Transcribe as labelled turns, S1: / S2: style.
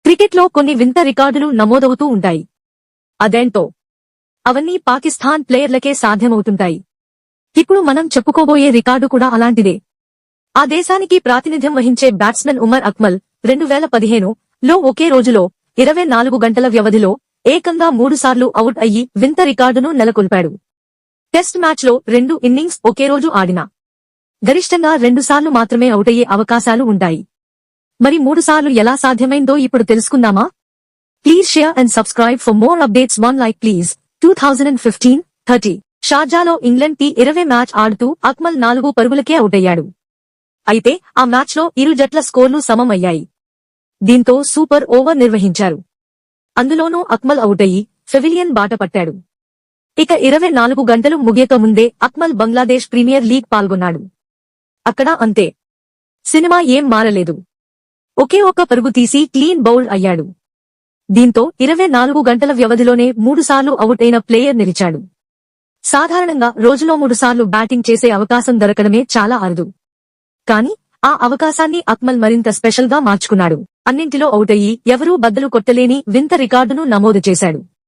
S1: క్రికెట్లో కొన్ని వింత రికార్డులు నమోదవుతూ ఉంటాయి. అదేంటో అవన్నీ పాకిస్తాన్ ప్లేయర్లకే సాధ్యమవుతుంటాయి. ఇప్పుడు మనం చెప్పుకోబోయే రికార్డు కూడా అలాంటిదే. ఆ దేశానికి ప్రాతినిధ్యం వహించే బ్యాట్స్మెన్ ఉమర్ అక్మల్ 2015లో ఒకే రోజులో 24 గంటల వ్యవధిలో ఏకంగా 3 సార్లు అవుట్ అయ్యి వింత రికార్డును నెలకొల్పాడు. టెస్ట్ మ్యాచ్లో 2 ఇన్నింగ్స్ ఒకే రోజు ఆడినా గరిష్టంగా 2 సార్లు మాత్రమే అవుటయ్యే అవకాశాలు ఉంటాయి. మరి 3 సార్లు ఎలా సాధ్యమైందో ఇప్పుడు తెలుసుకుందామా? Please share and subscribe for more updates. 1 like please. 2015-30 షార్జాలో ఇంగ్లండ్ T20 మ్యాచ్ ఆడుతూ అక్మల్ 4 పరుగులకే అవుటయ్యాడు. అయితే ఆ మ్యాచ్లో ఇరు జట్ల స్కోర్లు సమం అయ్యాయి. దీంతో సూపర్ ఓవర్ నిర్వహించారు. అందులోనూ అక్మల్ అవుటయ్యి పెవిలియన్ బాట పట్టాడు. ఇక 24 గంటలు ముగియక ముందే అక్మల్ బంగ్లాదేశ్ ప్రీమియర్ లీగ్ పాల్గొన్నాడు. అక్కడ అంతే. సినిమా ఏం మారలేదు. ఒకే ఒక్క పరుగు తీసి క్లీన్ బౌల్డ్ అయ్యాడు. దీంతో 24 గంటల వ్యవధిలోనే 3 సార్లు అవుట్ అయిన ప్లేయర్ నిలిచాడు. సాధారణంగా రోజులో 3 సార్లు బ్యాటింగ్ చేసే అవకాశం దొరకడమే చాలా అరుదు. కానీ ఆ అవకాశాన్ని అక్మల్ మరింత స్పెషల్ గా మార్చుకున్నాడు. అన్నింటిలో అవుటయ్యి ఎవరూ బద్దలు కొట్టలేని వింత రికార్డును నమోదు చేశాడు.